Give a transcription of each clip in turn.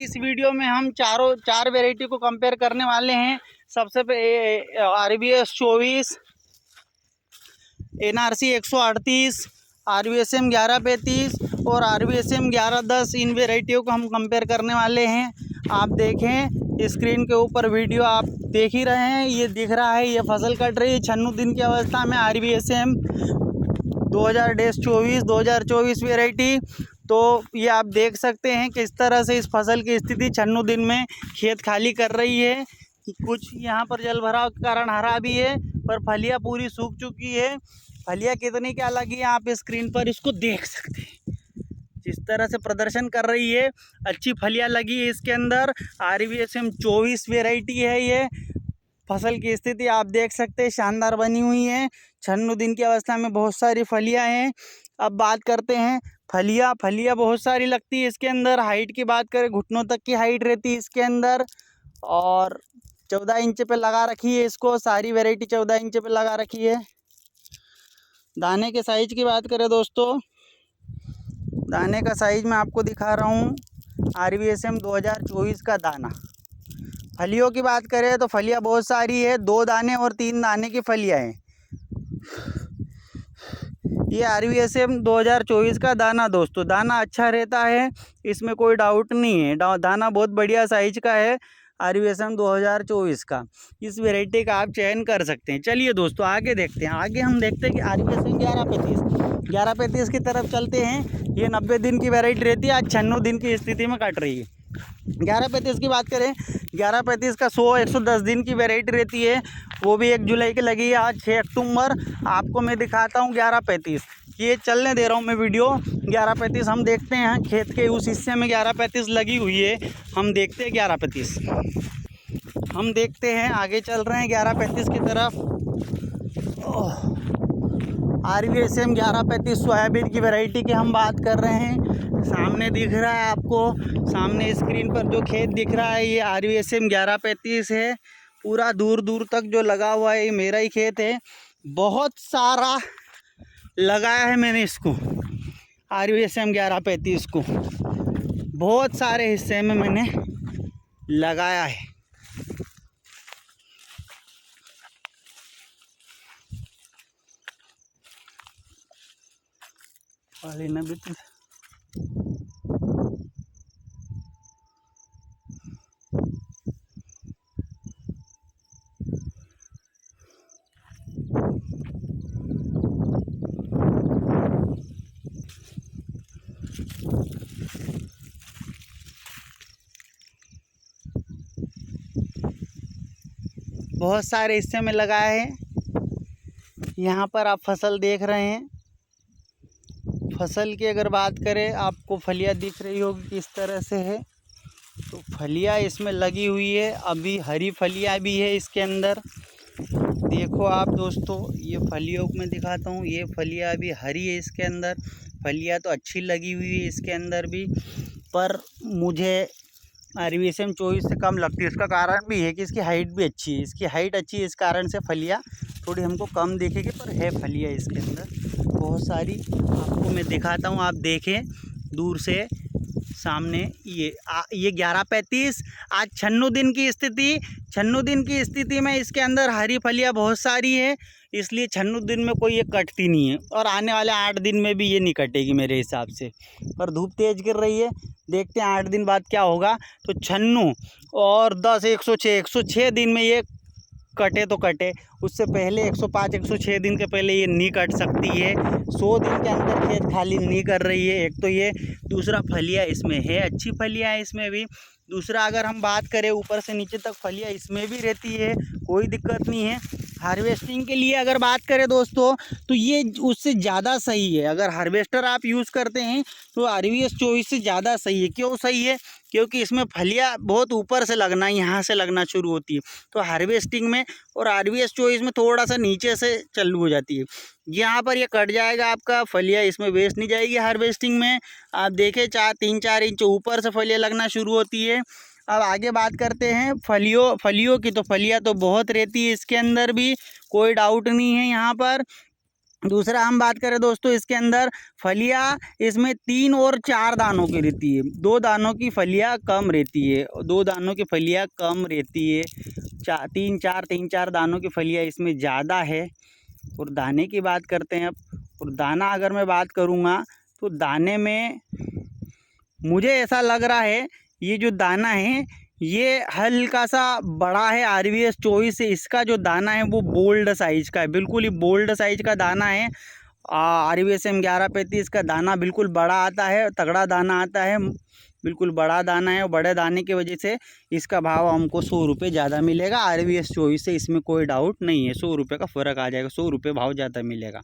इस वीडियो में हम चार वेराइटी को कंपेयर करने वाले हैं। सबसे पहले RBS 24, NRC 138, RVSM 1135 और RVSM 1110, इन वेराइटियों को हम कंपेयर करने वाले हैं। आप देखें स्क्रीन के ऊपर वीडियो आप देख ही रहे हैं, ये दिख रहा है, ये फसल कट रही है 96 दिन की अवस्था में RVSM 2024 वेराइटी। तो ये आप देख सकते हैं किस तरह से इस फसल की स्थिति 96 दिन में खेत खाली कर रही है। कुछ यहाँ पर जल भराव के कारण हरा भी है, पर फलियाँ पूरी सूख चुकी है। फलियाँ कितनी क्या लगी है आप स्क्रीन पर इसको देख सकते हैं, जिस तरह से प्रदर्शन कर रही है, अच्छी फलियाँ लगी है इसके अंदर। RVSM 24 वेराइटी है ये। फसल की स्थिति आप देख सकते हैं, शानदार बनी हुई है। 96 दिन की अवस्था में बहुत सारी फलियाँ हैं। अब बात करते हैं फलियाँ बहुत सारी लगती है इसके अंदर। हाइट की बात करें, घुटनों तक की हाइट रहती है इसके अंदर, और 14 इंच पे लगा रखी है इसको। सारी वैरायटी 14 इंच पे लगा रखी है। दाने के साइज की बात करें दोस्तों, दाने का साइज मैं आपको दिखा रहा हूँ। RVSM 2024 का दाना। फलियों की बात करें तो फलियाँ बहुत सारी है, 2 दाने और 3 दाने की फलियाँ हैं। ये RVSM 2024 का दाना दोस्तों, दाना अच्छा रहता है, इसमें कोई डाउट नहीं है। दाना बहुत बढ़िया साइज का है RVSM 2024 का। इस वैरायटी का आप चयन कर सकते हैं। चलिए दोस्तों आगे देखते हैं। आगे हम देखते हैं कि RVSM 1135 की तरफ चलते हैं। ये 90 दिन की वैरायटी रहती है, आज 96 दिन की स्थिति में कट रही है। 1135 की बात करें, 1135 का 110 दिन की वैरायटी रहती है, वो भी 1 जुलाई की लगी है। आज 6 अक्टूबर, आपको मैं दिखाता हूँ 1135। ये चलने दे रहा हूँ मैं वीडियो। 1135 हम देखते हैं, खेत के उस हिस्से में 1135 लगी हुई है, हम देखते हैं 1135। हम देखते हैं, आगे चल रहे हैं 1135 की तरफ। RVSM 1135 सोयाबीन की वैरायटी की हम बात कर रहे हैं। सामने दिख रहा है आपको, सामने स्क्रीन पर जो खेत दिख रहा है, ये RVSM 1135 है। पूरा दूर दूर तक जो लगा हुआ है ये मेरा ही खेत है। बहुत सारा लगाया है मैंने इसको, RVSM 1135 को बहुत सारे हिस्से में मैंने लगाया है। बहुत सारे हिस्से में लगाया है। यहाँ पर आप फसल देख रहे हैं। फसल की अगर बात करें, आपको फलियाँ दिख रही होगी किस तरह से है। तो फलियाँ इसमें लगी हुई है, अभी हरी फलियाँ भी है इसके अंदर। देखो आप दोस्तों, ये फलियों को मैं दिखाता हूँ, ये फलियाँ अभी हरी है इसके अंदर। फलियाँ तो अच्छी लगी हुई है इसके अंदर भी, पर मुझे RVSM 24 से कम लगती है। इसका कारण भी है कि इसकी हाइट भी अच्छी है। इसकी हाइट अच्छी है, इस कारण से फलियाँ थोड़ी हमको कम दिखेगी, पर है फलियाँ इसके अंदर बहुत सारी। आपको मैं दिखाता हूँ, आप देखें दूर से सामने। ये 1135 आज 96 दिन की स्थिति। 96 दिन की स्थिति में इसके अंदर हरी फलियाँ बहुत सारी है, इसलिए 96 दिन में कोई ये कटती नहीं है, और आने वाले 8 दिन में भी ये नहीं कटेगी मेरे हिसाब से। पर धूप तेज़ गिर रही है, देखते हैं 8 दिन बाद क्या होगा। तो 96 और 10 106 दिन में ये कटे तो कटे, उससे पहले 105 106 दिन के पहले ये नहीं कट सकती है। 100 दिन के अंदर खेत खाली नहीं कर रही है, एक तो ये। दूसरा फलियाँ इसमें है, अच्छी फलियाँ है इसमें भी। दूसरा अगर हम बात करें, ऊपर से नीचे तक फलियाँ इसमें भी रहती है, कोई दिक्कत नहीं है। हार्वेस्टिंग के लिए अगर बात करें दोस्तों, तो ये उससे ज़्यादा सही है। अगर हार्वेस्टर आप यूज़ करते हैं तो RVS 24 से ज़्यादा सही है। क्यों सही है? क्योंकि इसमें फलियाँ बहुत ऊपर से लगना, यहाँ से लगना शुरू होती है, तो हार्वेस्टिंग में। और RVS 24 में थोड़ा सा नीचे से चालू हो जाती है। यहाँ पर ये कट जाएगा आपका, फलियाँ इसमें वेस्ट नहीं जाएगी। हार्वेस्टिंग में आप देखें 3-4 इंच ऊपर से फलियाँ लगना शुरू होती है। अब आगे बात करते हैं फलियों की। तो फलियाँ तो बहुत रहती है इसके अंदर भी, कोई डाउट नहीं है यहाँ पर। दूसरा हम बात करें दोस्तों, इसके अंदर फलियां इसमें 3 और 4 दानों की रहती है। 2 दानों की फलियां कम रहती है, 2 दानों की फलियां कम रहती है। 3-4 दानों की फलियां इसमें ज़्यादा है। और दाने की बात करते हैं अब। और दाना अगर मैं बात करूँगा तो दाने में मुझे ऐसा लग रहा है ये जो दाना है ये हल्का सा बड़ा है। RVS 24 से इसका जो दाना है वो बोल्ड साइज़ का है, बिल्कुल ही बोल्ड साइज़ का दाना है। RVS M 1135 का दाना बिल्कुल बड़ा आता है, तगड़ा दाना आता है, बिल्कुल बड़ा दाना है। और बड़े दाने की वजह से इसका भाव हमको 100 रुपये ज़्यादा मिलेगा RVS 24 से, इसमें कोई डाउट नहीं है। 100 रुपये का फ़र्क आ जाएगा, 100 रुपये भाव ज़्यादा मिलेगा।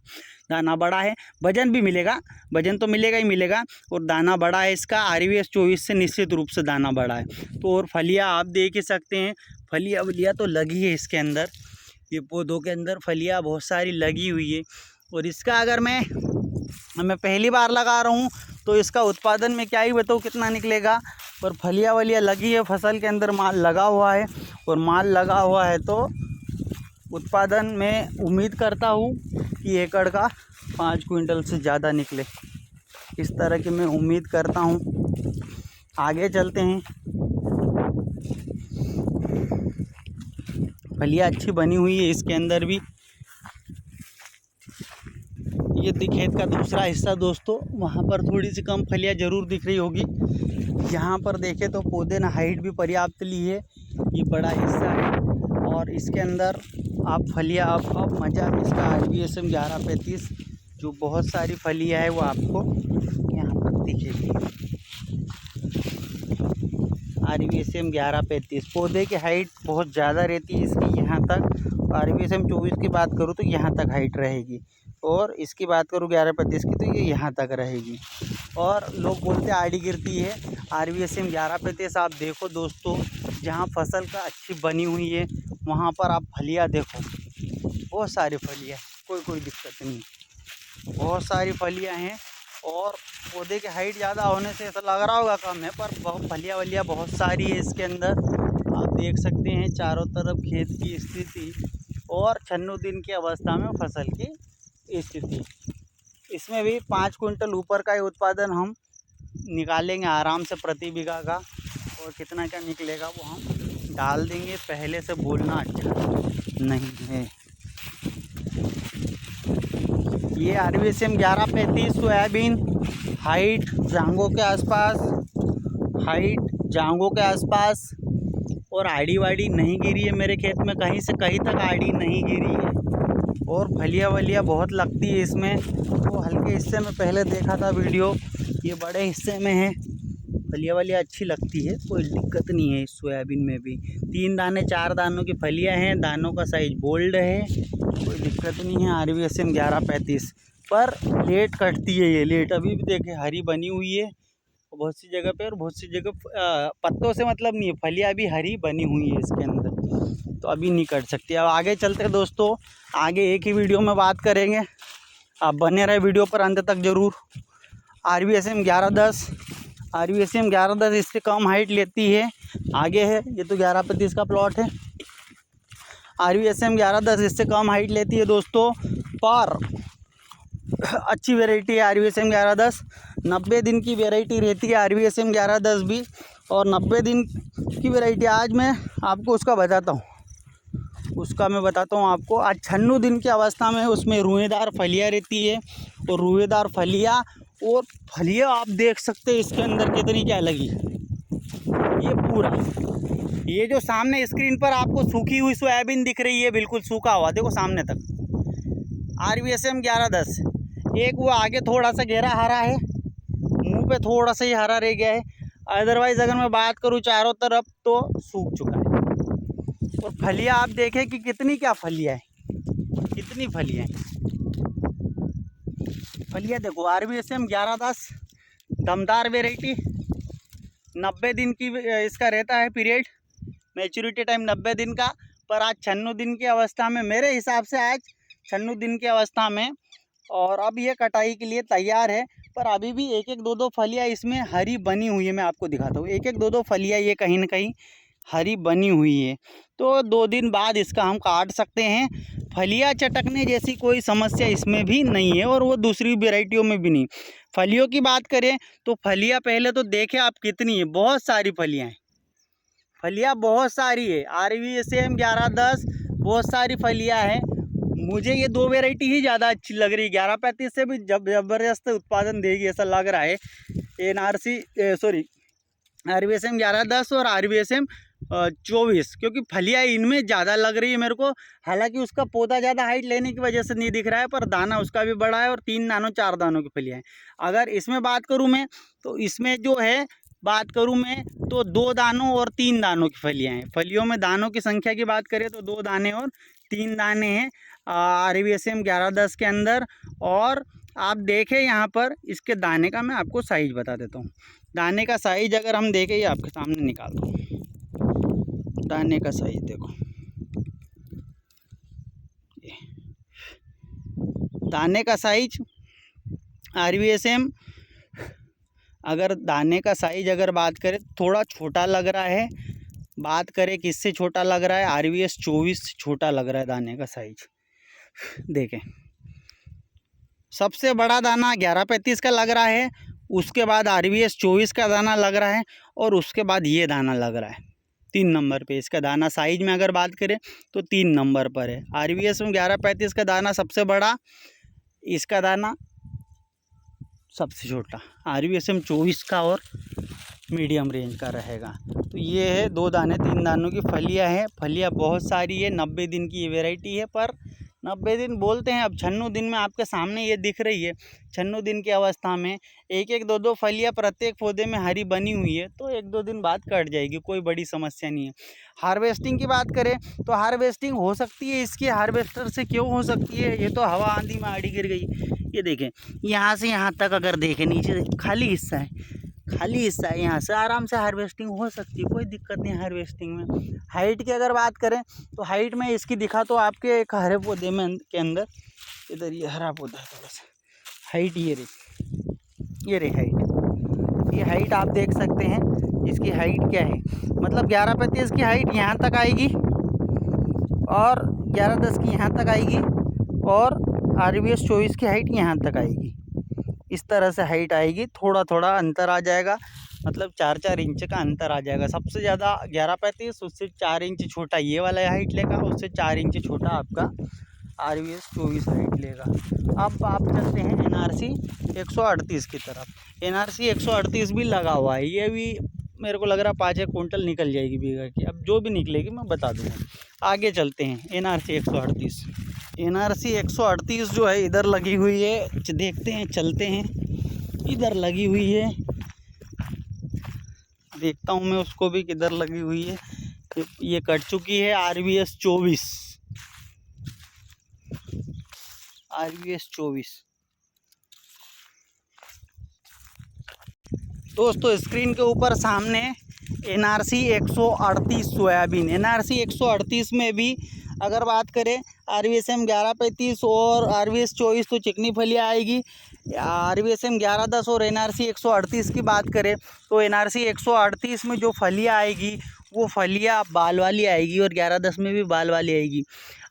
दाना बड़ा है, वजन भी मिलेगा, वजन तो मिलेगा ही मिलेगा। और दाना बड़ा है इसका, RVS 24 से निश्चित रूप से दाना बड़ा है। तो और फलियाँ आप देख ही सकते हैं, फलियाँ वलियाँ तो लगी है इसके अंदर, ये पौधों के अंदर फलियाँ बहुत सारी लगी हुई है। और इसका अगर मैं पहली बार लगा रहा हूँ तो इसका उत्पादन में क्या ही बताऊँ कितना निकलेगा। पर फलियाँ वलियाँ लगी है, फसल के अंदर माल लगा हुआ है। और माल लगा हुआ है तो उत्पादन में उम्मीद करता हूँ कि एकड़ का 5 क्विंटल से ज़्यादा निकले, इस तरह की मैं उम्मीद करता हूँ। आगे चलते हैं। फलियाँ अच्छी बनी हुई है इसके अंदर भी। ये खेत का दूसरा हिस्सा दोस्तों, वहाँ पर थोड़ी सी कम फलियाँ ज़रूर दिख रही होगी। यहाँ पर देखें तो पौधे ने हाइट भी पर्याप्त ली है, ये बड़ा हिस्सा है। और इसके अंदर आप फलियाँ अब मज़ा इसका RVS M 1135 जो बहुत सारी फलियाँ है वो आपको यहाँ पर दिखेगी। RVS M 1135 पौधे की हाइट बहुत ज़्यादा रहती है इसकी यहाँ तक। RVS M 24 की बात करूँ तो यहाँ तक हाइट रहेगी, और इसकी बात करूँ 1135 की तो ये यहाँ तक रहेगी। और लोग बोलते आड़ी गिरती है, RVS M 1135 आप देखो दोस्तों, जहाँ फसल का अच्छी बनी हुई है वहाँ पर आप फलियाँ देखो, बहुत सारी फलियाँ, कोई दिक्कत नहीं, बहुत सारी फलियाँ हैं। और पौधे की हाइट ज़्यादा होने से ऐसा लग रहा होगा कम है, पर बहुत फलियाँ वलियाँ बहुत सारी है इसके अंदर। आप देख सकते हैं चारों तरफ खेत की स्थिति और 96 दिन की अवस्था में फसल की स्थिति। इसमें भी 5 क्विंटल ऊपर का ही उत्पादन हम निकालेंगे आराम से प्रति बीघा का। और कितना क्या निकलेगा वो हम डाल देंगे, पहले से बोलना अच्छा नहीं है। ये RVS M 1135 सोयाबीन हाइट जांघों के आसपास, और आड़ी वाड़ी नहीं गिरी है मेरे खेत में, कहीं से कहीं तक आड़ी नहीं गिरी है। और फलियाँ वलियाँ बहुत लगती है इसमें। वो हल्के हिस्से में पहले देखा था वीडियो, ये बड़े हिस्से में है, फलियाँ वलियाँ अच्छी लगती है, कोई दिक्कत नहीं है इस सोयाबीन में भी। 3 दाने 4 दानों की फलियाँ हैं, दानों का साइज बोल्ड है, कोई दिक्कत नहीं है। RVS M 1135 पर लेट कटती है ये, लेट अभी भी देखे हरी बनी हुई है बहुत सी जगह पे, और बहुत सी जगह पत्तों से मतलब नहीं है, फलियाँ अभी हरी बनी हुई है इसके अंदर, तो अभी नहीं कट सकती। अब आगे चलते हैं दोस्तों, आगे एक ही वीडियो में बात करेंगे, आप बने रहे वीडियो पर अंत तक ज़रूर। RVS M 1110 इससे कम हाइट लेती है, आगे है ये तो 1135 का प्लॉट है। RVS M 1110 इससे कम हाइट लेती है दोस्तों, पर अच्छी वेराइटी है RVS M 1110। 90 दिन की वेराइटी रहती है RVS M 1110 भी, और 90 दिन की वेराइटी आज मैं आपको उसका बताता हूँ, आपको। आज 96 दिन की अवस्था में उसमें रुएदार फलियाँ रहती है, और रुएदार फलियाँ और फलियाँ आप देख सकते हैं इसके अंदर कितनी क्या लगी। ये पूरा, ये जो सामने स्क्रीन पर आपको सूखी हुई सोयाबीन दिख रही है, बिल्कुल सूखा हुआ, देखो सामने तक RVS M 1110। एक वो आगे थोड़ा सा गहरा हरा है, मुंह पे थोड़ा सा ही हरा रह गया है, अदरवाइज़ अगर मैं बात करूँ चारों तरफ तो सूख चुका है। और फलियाँ आप देखें कि कितनी क्या फलियाँ है, कितनी फलियाँ हैं। फलियाँ देखो, RVS M 1110 दमदार वेराइटी, 90 दिन की इसका रहता है पीरियड, मैच्योरिटी टाइम 90 दिन का, पर आज 96 दिन की अवस्था में, मेरे हिसाब से आज 96 दिन की अवस्था में, और अब ये कटाई के लिए तैयार है। पर अभी भी एक एक दो दो फलियाँ इसमें हरी बनी हुई है, मैं आपको दिखाता हूँ, एक एक दो दो फलियाँ ये कहीं ना कहीं हरी बनी हुई है। तो 2 दिन बाद इसका हम काट सकते हैं। फलियाँ चटकने जैसी कोई समस्या इसमें भी नहीं है और वो दूसरी वेराइटियों में भी नहीं। फलियों की बात करें तो फलियाँ पहले तो देखें आप कितनी है, बहुत सारी फलियाँ हैं। फलियाँ बहुत सारी है, RVSM 1110 बहुत सारी फलियाँ हैं। मुझे ये 2 वेराइटी ही ज़्यादा अच्छी लग रही है। 1135 से भी ज़बरदस्त उत्पादन देगी ऐसा लग रहा है। RVSM 1110 और RVSM 24, क्योंकि फलियाँ इनमें ज़्यादा लग रही है मेरे को। हालांकि उसका पौधा ज़्यादा हाइट लेने की वजह से नहीं दिख रहा है, पर दाना उसका भी बड़ा है और 3 दानों 4 दानों की फलियाँ हैं। अगर इसमें बात करूँ मैं तो इसमें जो है बात करूँ मैं तो 2 दानों और 3 दानों की फलियाँ हैं। फलियों में दानों की संख्या की बात करें तो 2 दाने और 3 दाने हैं RVSM 1110 के अंदर। और आप देखें यहाँ पर इसके दाने का मैं आपको साइज बता देता हूँ। दाने का साइज अगर हम देखें, ये आपके सामने निकाल दो, दाने का साइज देखो, दाने का साइज RVSM अगर दाने का साइज अगर बात करें थोड़ा छोटा लग रहा है। बात करें किससे छोटा लग रहा है, RVS 24 से छोटा लग रहा है दाने का साइज। देखें सबसे बड़ा दाना 1135 का लग रहा है, उसके बाद RVS 24 का दाना लग रहा है और उसके बाद ये दाना लग रहा है 3 नंबर पे। इसका दाना साइज में अगर बात करें तो 3 नंबर पर है। RVSM 1135 का दाना सबसे बड़ा, इसका दाना सबसे छोटा। RVSM 24 का और मीडियम रेंज का रहेगा। तो ये है 2 दाने 3 दानों की फलियाँ हैं। फलियाँ बहुत सारी है, 90 दिन की ये वेराइटी है। पर 90 दिन बोलते हैं, अब 96 दिन में आपके सामने ये दिख रही है। 96 दिन की अवस्था में 1-1 2-2 फलियाँ प्रत्येक पौधे में हरी बनी हुई है। तो 1-2 दिन बाद कट जाएगी, कोई बड़ी समस्या नहीं है। हार्वेस्टिंग की बात करें तो हार्वेस्टिंग हो सकती है इसकी। हार्वेस्टर से क्यों हो सकती है, ये तो हवा आंधी में आड़ी गिर गई। ये देखें यहाँ से यहाँ तक अगर देखें नीचे खाली हिस्सा है, खाली हिस्सा है, यहाँ से आराम से हार्वेस्टिंग हो सकती है, कोई दिक्कत नहीं हार्वेस्टिंग में। हाइट की अगर बात करें तो हाइट में इसकी दिखा तो आपके एक हरे पौधे में के अंदर, इधर ये हरा पौधा है थोड़ा सा, हाइट ये रही हाइट, ये हाइट आप देख सकते हैं। इसकी हाइट क्या है, मतलब 1135 की हाइट यहाँ तक आएगी और 1110 की यहाँ तक आएगी और RVS 24 की हाइट यहाँ तक आएगी। इस तरह से हाइट आएगी, थोड़ा थोड़ा अंतर आ जाएगा, मतलब 4-4 इंच का अंतर आ जाएगा। सबसे ज़्यादा 1135, उससे 4 इंच छोटा ये वाला हाइट लेगा, उससे 4 इंच छोटा आपका RVS 24 हाइट लेगा। अब आप चलते हैं NRC 138 की तरफ। NRC 138 भी लगा हुआ है, ये भी मेरे को लग रहा है 5-1 कुंटल निकल जाएगी बीघा की। अब जो भी निकलेगी मैं बता दूँगा। आगे चलते हैं NRC 138। NRC 138 जो है इधर लगी हुई है, देखते हैं चलते हैं, इधर लगी हुई है, देखता हूँ मैं उसको भी किधर लगी हुई है। ये कट चुकी है RVS 24, RVS 24। दोस्तों स्क्रीन के ऊपर सामने NRC 138 सोयाबीन। NRC 138 में भी अगर बात करें RVSM 1135 और RVS 24 तो चिकनी फलियाँ आएगी। RVSM 1110 और NRC 138 की बात करें तो NRC 138 में जो फलियाँ आएगी वो फलियाँ बाल वाली आएगी और 1110 में भी बाल वाली आएगी।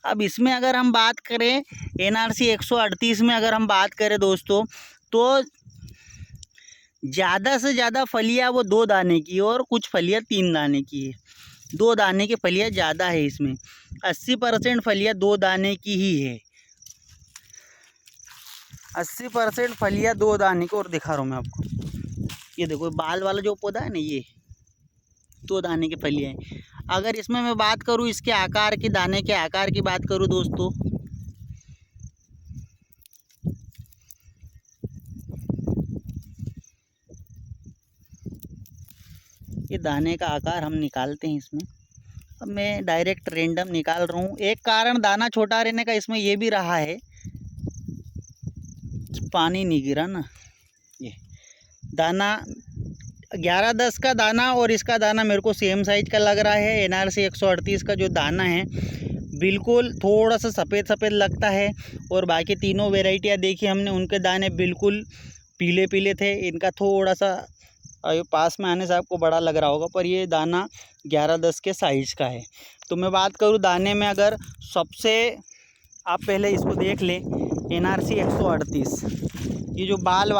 अब इसमें अगर हम बात करें NRC 138 में अगर हम बात करें दोस्तों, तो ज़्यादा से ज़्यादा फलियाँ वो 2 दाने की और कुछ फलियाँ 3 दाने की है। 2 दाने की फलियाँ ज़्यादा है इसमें, 80% फलियाँ 2 दाने की ही है। 80% फलियाँ 2 दाने की। और दिखा रहा हूँ मैं आपको, ये देखो बाल वाला जो पौधा है ना, ये 2 दाने की फलियाँ हैं। अगर इसमें मैं बात करूँ इसके आकार की, दाने के आकार की बात करूँ दोस्तों, ये दाने का आकार हम निकालते हैं इसमें। अब मैं डायरेक्ट रेंडम निकाल रहा हूँ। एक कारण दाना छोटा रहने का इसमें ये भी रहा है, पानी नहीं गिरा ना। ये दाना 1110 का दाना और इसका दाना मेरे को सेम साइज का लग रहा है। NRC 138 का जो दाना है बिल्कुल थोड़ा सा सफ़ेद सफ़ेद लगता है और बाकी तीनों वेराइटियाँ देखी हमने, उनके दाने बिल्कुल पीले पीले थे। इनका थोड़ा सा और ये पास में आने से आपको बड़ा लग रहा होगा, पर ये दाना 11-10 के साइज का है। तो मैं बात करूँ दाने में, अगर सबसे आप पहले इसको देख लें, NRC 138, ये जो बाल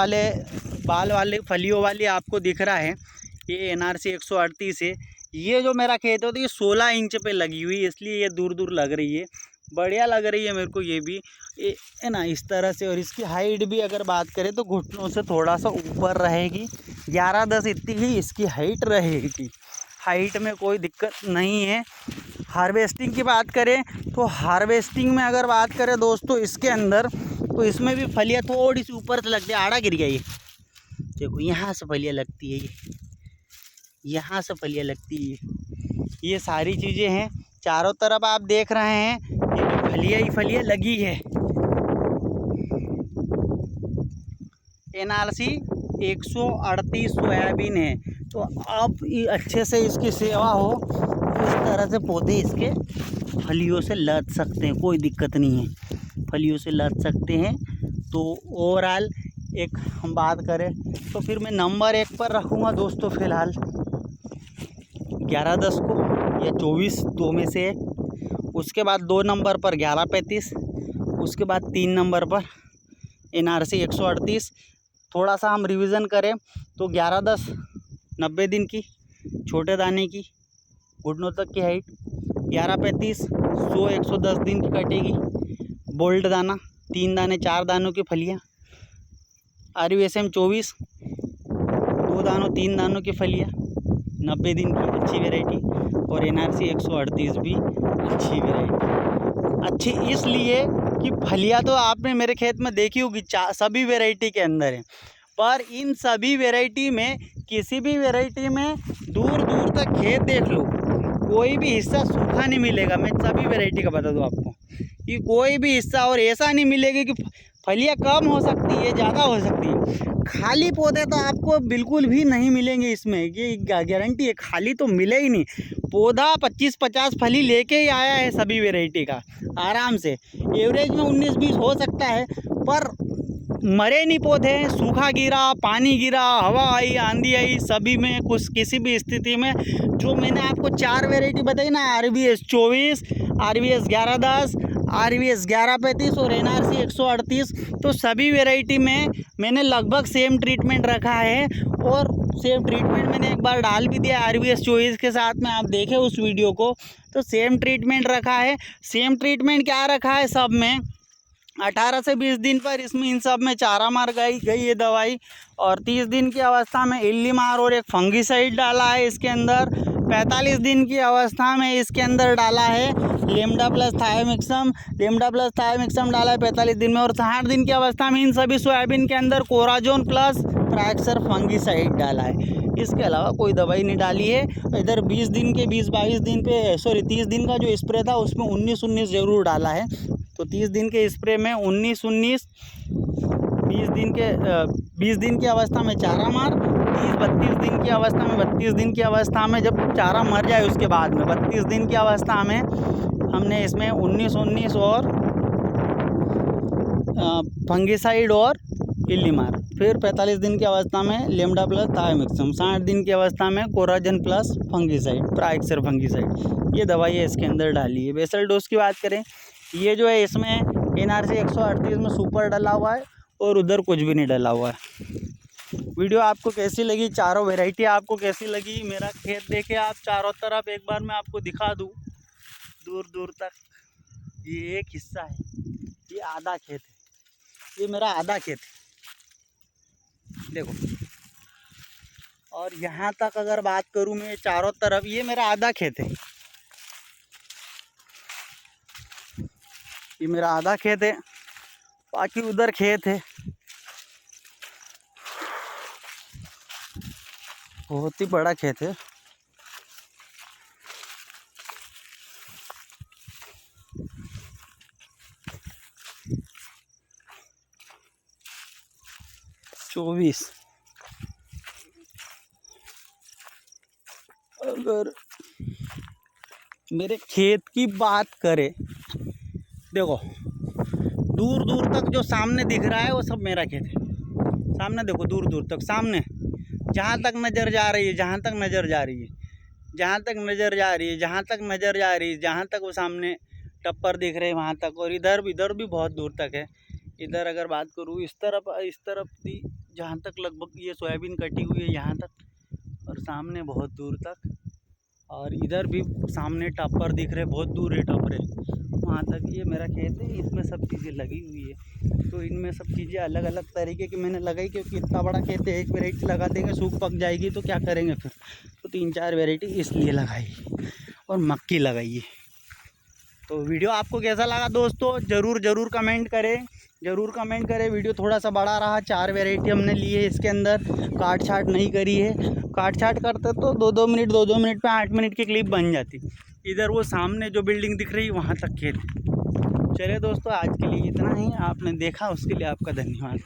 वाले फलियों वाली आपको दिख रहा है, ये NRC 138 है। ये जो मेरा खेत है तो ये 16 इंच पे लगी हुई है, इसलिए ये दूर दूर लग रही है, बढ़िया लग रही है मेरे को ये भी, है ना, इस तरह से। और इसकी हाइट भी अगर बात करें तो घुटनों से थोड़ा सा ऊपर रहेगी, 11-10 इतनी ही इसकी हाइट रहेगी, हाइट में कोई दिक्कत नहीं है। हार्वेस्टिंग की बात करें तो हार्वेस्टिंग में अगर बात करें दोस्तों इसके अंदर, तो इसमें भी फलियाँ थोड़ी सी ऊपर से लगती है। आड़ा गिर गया ये, देखो यहाँ से फलियाँ लगती है, ये यहाँ से फलियाँ लगती है, ये सारी चीज़ें हैं। चारों तरफ आप देख रहे हैं ये फलियाँ ही फलियाँ लगी है। NRC 138 सोयाबीन है। तो आप अच्छे से इसकी सेवा हो तो इस तरह से पौधे इसके फलियों से लद सकते हैं, कोई दिक्कत नहीं है, फलियों से लद सकते हैं। तो ओवरऑल एक हम बात करें तो फिर मैं नंबर 1 पर रखूँगा दोस्तों फ़िलहाल 11-10 को, या 24, दो में से एक। उसके बाद 2 नंबर पर 11-35, उसके बाद 3 नंबर पर NRC 138। थोड़ा सा हम रिवीजन करें तो 11-10 90 दिन की, छोटे दाने की, घुटनों तक की हाइट। 11-35 100-110 दिन की कटेगी, बोल्ड दाना, 3 दाने 4 दानों की फलियाँ। RVSM 24 2 दानों 3 दानों की फलियाँ, 90 दिन की, अच्छी वैरायटी। और NRC 138 भी अच्छी वैरायटी। अच्छी इसलिए कि फलियाँ तो आपने मेरे खेत में देखी होगी, सभी वैरायटी के अंदर है, पर इन सभी वैरायटी में किसी भी वैरायटी में दूर दूर तक खेत देख लो, कोई भी हिस्सा सूखा नहीं मिलेगा। मैं सभी वैरायटी का बता दूँ आपको कि कोई भी हिस्सा और ऐसा नहीं मिलेगा कि फलियाँ कम हो सकती है, ज़्यादा हो सकती है। खाली पौधे तो आपको बिल्कुल भी नहीं मिलेंगे इसमें, ये गारंटी है, खाली तो मिले ही नहीं। पौधा 25-50 फली लेके ही आया है सभी वैरायटी का, आराम से। एवरेज में 19-20 हो सकता है, पर मरे नहीं पौधे। सूखा गिरा, पानी गिरा, हवा आई, आंधी आई, सभी में कुछ किसी भी स्थिति में जो मैंने आपको 4 वैरायटी बताई ना, RVS 24, RVS 11-10, RVS 11-35 और NRC 138, तो सभी वैरायटी में मैंने लगभग सेम ट्रीटमेंट रखा है। और सेम ट्रीटमेंट मैंने एक बार डाल भी दिया RVS 24 के साथ में, आप देखें उस वीडियो को, तो सेम ट्रीटमेंट रखा है। सेम ट्रीटमेंट क्या रखा है सब में, 18 से 20 दिन पर इसमें इन सब में चारा मार गई है दवाई, और 30 दिन की अवस्था में इल्लीमार और एक फंगीसाइड डाला है इसके अंदर। 45 दिन की अवस्था में इसके अंदर डाला है लेमडा प्लस थायोमिक्सम डाला है 45 दिन में। और 60 दिन की अवस्था में इन सभी सोयाबीन के अंदर कोराजोन प्लस ट्राइक्सर फंगीसाइड डाला है। इसके अलावा कोई दवाई नहीं डाली है। इधर 20 दिन के 20-22 दिन पे 30 दिन का जो स्प्रे था उसमें 19-19 ज़रूर डाला है। तो 30 दिन के स्प्रे में 19-19, 20 दिन की अवस्था में चारा मार, 30-32 दिन की अवस्था में, 32 दिन की अवस्था में जब चारा मर जाए उसके बाद में 32 दिन की अवस्था में हमने इसमें 19-19 और फंगीसाइड और इल्लीमार। फिर 45 दिन की अवस्था में लेमडा प्लस थायोमिक्सम, 60 दिन की अवस्था में कोराजन प्लस फंगीसाइड, ट्राइक्सर फंगीसाइड, ये दवाई है इसके अंदर डाली है। बेसल डोज की बात करें, ये जो है इसमें NRC 138 में सुपर डला हुआ है और उधर कुछ भी नहीं डला हुआ है। वीडियो आपको कैसी लगी, चारों वैरायटी आपको कैसी लगी, मेरा खेत देखे आप चारों तरफ, एक बार मैं आपको दिखा दूँ दूर दूर तक। ये एक हिस्सा है, ये आधा खेत है, ये मेरा आधा खेत है, देखो। और यहाँ तक अगर बात करूँ मैं चारों तरफ, ये मेरा आधा खेत है, ये मेरा आधा खेत है, बाकी उधर खेत है। बहुत ही बड़ा खेत है। अगर मेरे खेत की बात करें, देखो दूर दूर तक जो सामने दिख रहा है वो सब मेरा खेत है। सामने देखो दूर दूर तक, सामने जहाँ तक नज़र जा रही है, जहाँ तक नज़र जा रही है, जहाँ तक नज़र जा रही है, जहाँ तक नज़र जा रही है, जहाँ तक वो सामने टप्पर दिख रहे हैं वहाँ तक, और इधर भी बहुत दूर तक है। इधर अगर बात करूँ इस तरफ भी जहाँ तक लगभग ये सोयाबीन कटी हुई है यहाँ तक, और सामने बहुत दूर तक, और इधर भी सामने टप्पर दिख रहे, बहुत दूर है टप्पर वहाँ तक। ये मेरा खेत है, इसमें सब चीज़ें लगी हुई है। तो इनमें सब चीज़ें अलग अलग तरीके की मैंने लगाई, क्योंकि इतना बड़ा खेत है, एक वैरायटी लगा देंगे सूख पक जाएगी तो क्या करेंगे फिर। तो 3-4 वैरायटी इसलिए लगाई और मक्की लगाई है। तो वीडियो आपको कैसा लगा दोस्तों, ज़रूर कमेंट करें। वीडियो थोड़ा सा बड़ा रहा, 4 वैरायटी हमने ली है, इसके अंदर काट छाट नहीं करी है। काट छाट करते तो 2-2 मिनट पे 8 मिनट की क्लिप बन जाती। इधर वो सामने जो बिल्डिंग दिख रही है वहाँ तक खेत है। चलिए दोस्तों, आज के लिए इतना ही। आपने देखा उसके लिए आपका धन्यवाद।